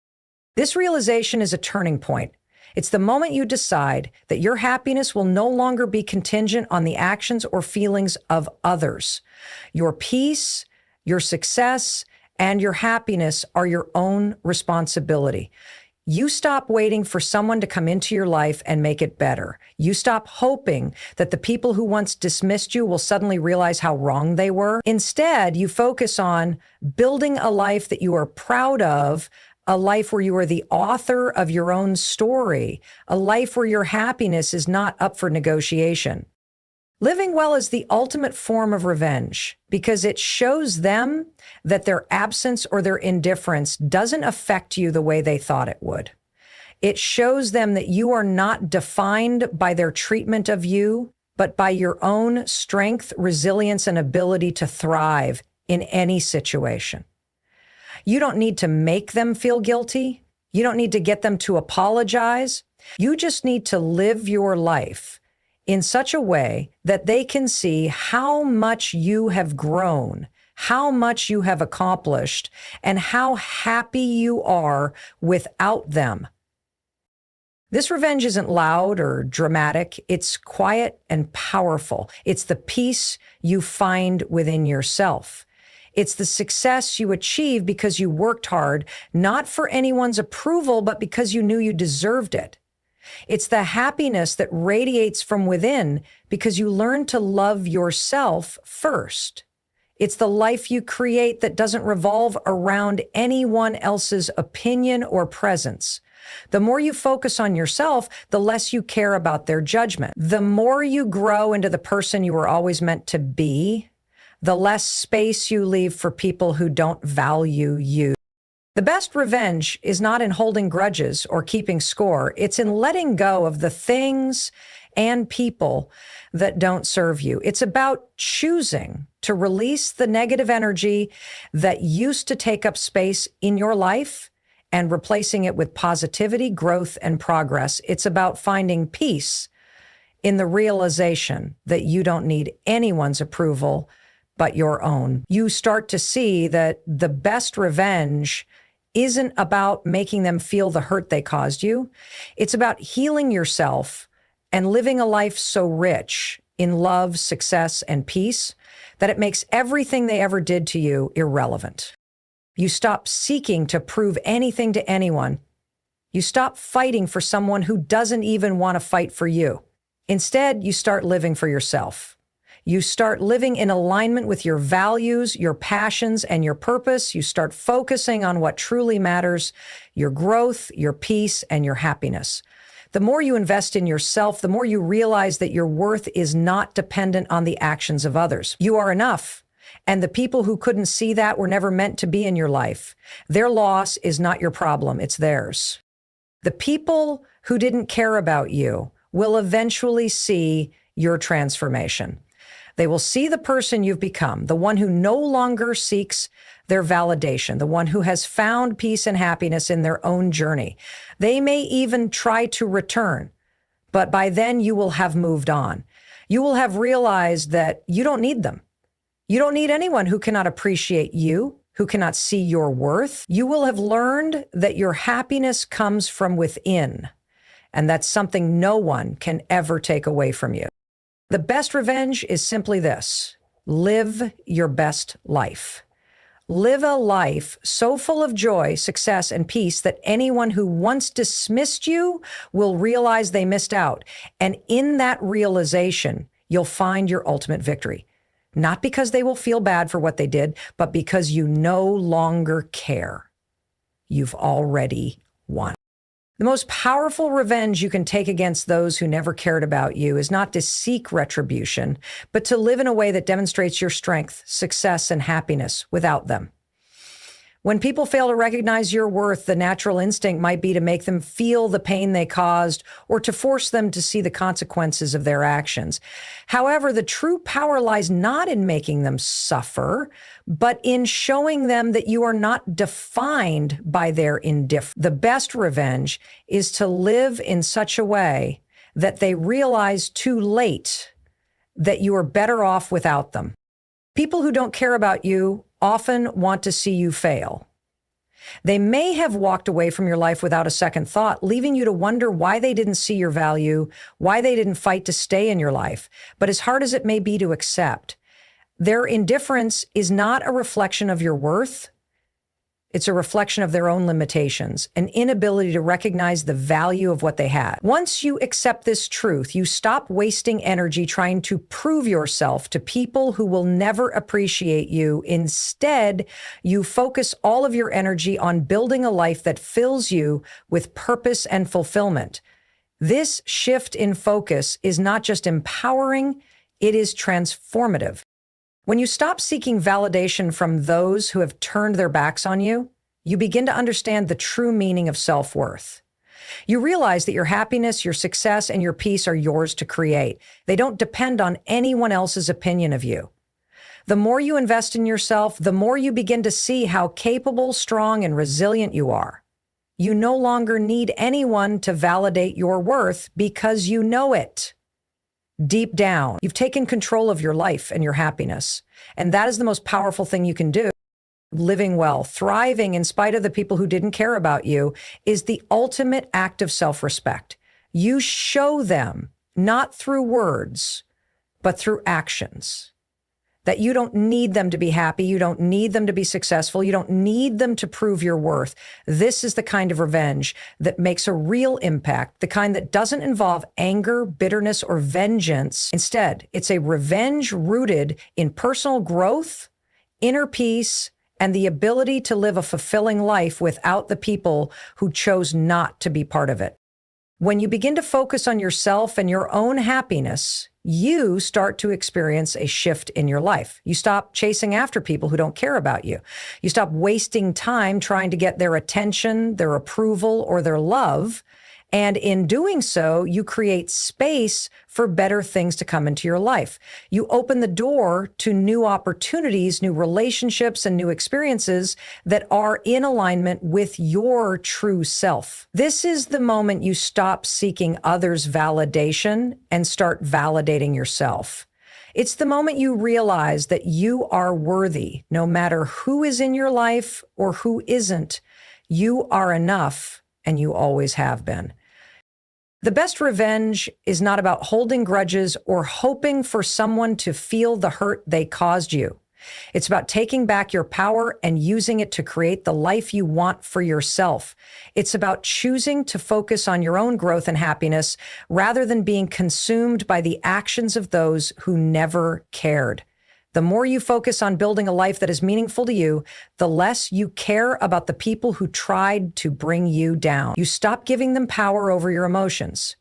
This realization is a turning point. It's the moment you decide that your happiness will no longer be contingent on the actions or feelings of others. Your peace, your success, and your happiness are your own responsibility. You stop waiting for someone to come into your life and make it better. You stop hoping that the people who once dismissed you will suddenly realize how wrong they were. Instead, you focus on building a life that you are proud of, a life where you are the author of your own story, a life where your happiness is not up for negotiation. Living well is the ultimate form of revenge because it shows them that their absence or their indifference doesn't affect you the way they thought it would. It shows them that you are not defined by their treatment of you, but by your own strength, resilience, and ability to thrive in any situation. You don't need to make them feel guilty. You don't need to get them to apologize. You just need to live your life in such a way that they can see how much you have grown, how much you have accomplished, and how happy you are without them. This revenge isn't loud or dramatic. It's quiet and powerful. It's the peace you find within yourself. It's the success you achieve because you worked hard, not for anyone's approval, but because you knew you deserved it. It's the happiness that radiates from within because you learn to love yourself first. It's the life you create that doesn't revolve around anyone else's opinion or presence. The more you focus on yourself, the less you care about their judgment. The more you grow into the person you were always meant to be, the less space you leave for people who don't value you. The best revenge is not in holding grudges or keeping score. It's in letting go of the things and people that don't serve you. It's about choosing to release the negative energy that used to take up space in your life and replacing it with positivity, growth, and progress. It's about finding peace in the realization that you don't need anyone's approval but your own. You start to see that the best revenge isn't about making them feel the hurt they caused you. It's about healing yourself and living a life so rich in love, success, and peace that it makes everything they ever did to you irrelevant. You stop seeking to prove anything to anyone You stop fighting for someone who doesn't even want to fight for you. Instead, you start living for yourself. You start living in alignment with your values, your passions, and your purpose. You start focusing on what truly matters, your growth, your peace, and your happiness. The more you invest in yourself, the more you realize that your worth is not dependent on the actions of others. You are enough. And the people who couldn't see that were never meant to be in your life. Their loss is not your problem, it's theirs. The people who didn't care about you will eventually see your transformation. They will see the person you've become, the one who no longer seeks their validation, the one who has found peace and happiness in their own journey. They may even try to return, but by then you will have moved on. You will have realized that you don't need them. You don't need anyone who cannot appreciate you, who cannot see your worth. You will have learned that your happiness comes from within, and that's something no one can ever take away from you. The best revenge is simply this: live your best life. Live a life so full of joy, success, and peace that anyone who once dismissed you will realize they missed out. And in that realization, you'll find your ultimate victory. Not because they will feel bad for what they did, but because you no longer care. You've already won. The most powerful revenge you can take against those who never cared about you is not to seek retribution, but to live in a way that demonstrates your strength, success, and happiness without them. When people fail to recognize your worth, the natural instinct might be to make them feel the pain they caused or to force them to see the consequences of their actions. However, the true power lies not in making them suffer, but in showing them that you are not defined by their indifference. The best revenge is to live in such a way that they realize too late that you are better off without them. People who don't care about you often want to see you fail. They may have walked away from your life without a second thought, leaving you to wonder why they didn't see your value, why they didn't fight to stay in your life. But as hard as it may be to accept, their indifference is not a reflection of your worth. It's a reflection of their own limitations, an inability to recognize the value of what they had. Once you accept this truth, you stop wasting energy trying to prove yourself to people who will never appreciate you. Instead, you focus all of your energy on building a life that fills you with purpose and fulfillment. This shift in focus is not just empowering, it is transformative. When you stop seeking validation from those who have turned their backs on you, you begin to understand the true meaning of self-worth. You realize that your happiness, your success, and your peace are yours to create. They don't depend on anyone else's opinion of you. The more you invest in yourself, the more you begin to see how capable, strong, and resilient you are. You no longer need anyone to validate your worth because you know it. Deep down, you've taken control of your life and your happiness. And that is the most powerful thing you can do. Living well, thriving in spite of the people who didn't care about you is the ultimate act of self-respect. You show them, not through words, but through actions, that you don't need them to be happy. You don't need them to be successful. You don't need them to prove your worth. This is the kind of revenge that makes a real impact, the kind that doesn't involve anger, bitterness, or vengeance. Instead, it's a revenge rooted in personal growth, inner peace, and the ability to live a fulfilling life without the people who chose not to be part of it. When you begin to focus on yourself and your own happiness, you start to experience a shift in your life. You stop chasing after people who don't care about you. You stop wasting time trying to get their attention, their approval, or their love. And in doing so, you create space for better things to come into your life. You open the door to new opportunities, new relationships, and new experiences that are in alignment with your true self. This is the moment you stop seeking others' validation and start validating yourself. It's the moment you realize that you are worthy, no matter who is in your life or who isn't. You are enough, and you always have been. The best revenge is not about holding grudges or hoping for someone to feel the hurt they caused you. It's about taking back your power and using it to create the life you want for yourself. It's about choosing to focus on your own growth and happiness rather than being consumed by the actions of those who never cared. The more you focus on building a life that is meaningful to you, the less you care about the people who tried to bring you down. You stop giving them power over your emotions.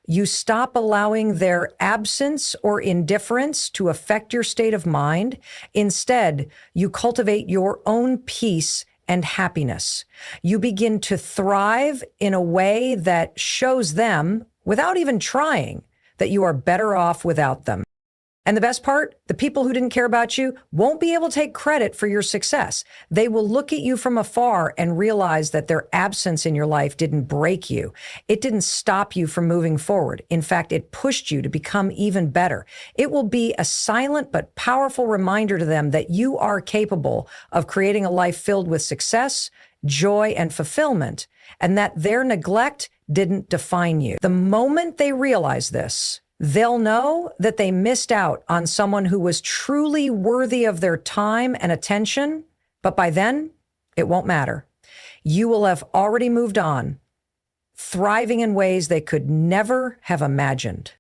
You stop allowing their absence or indifference to affect your state of mind. Instead, you cultivate your own peace and happiness. You begin to thrive in a way that shows them, without even trying, that you are better off without them. And the best part, the people who didn't care about you won't be able to take credit for your success. They will look at you from afar and realize that their absence in your life didn't break you. It didn't stop you from moving forward. In fact, it pushed you to become even better. It will be a silent but powerful reminder to them that you are capable of creating a life filled with success, joy, and fulfillment, and that their neglect didn't define you. The moment they realize this, they'll know that they missed out on someone who was truly worthy of their time and attention, but by then, it won't matter. You will have already moved on, thriving in ways they could never have imagined.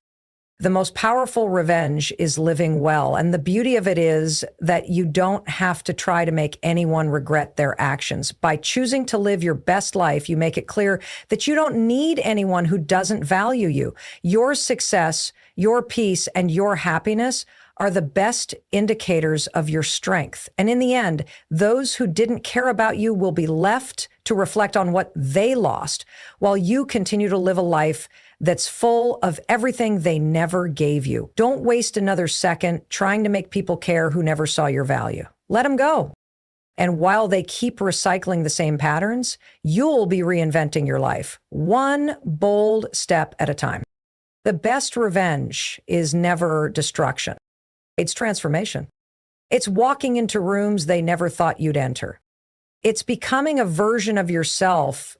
The most powerful revenge is living well, and the beauty of it is that you don't have to try to make anyone regret their actions. By choosing to live your best life, you make it clear that you don't need anyone who doesn't value you. Your success, your peace, and your happiness are the best indicators of your strength. And in the end, those who didn't care about you will be left to reflect on what they lost, while you continue to live a life that's full of everything they never gave you. Don't waste another second trying to make people care who never saw your value. Let them go. And while they keep recycling the same patterns, you'll be reinventing your life, one bold step at a time. The best revenge is never destruction. It's transformation. It's walking into rooms they never thought you'd enter. It's becoming a version of yourself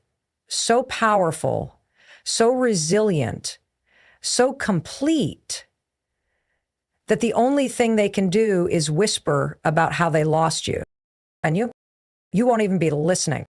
so powerful, so resilient, so complete, that the only thing they can do is whisper about how they lost you. And you won't even be listening.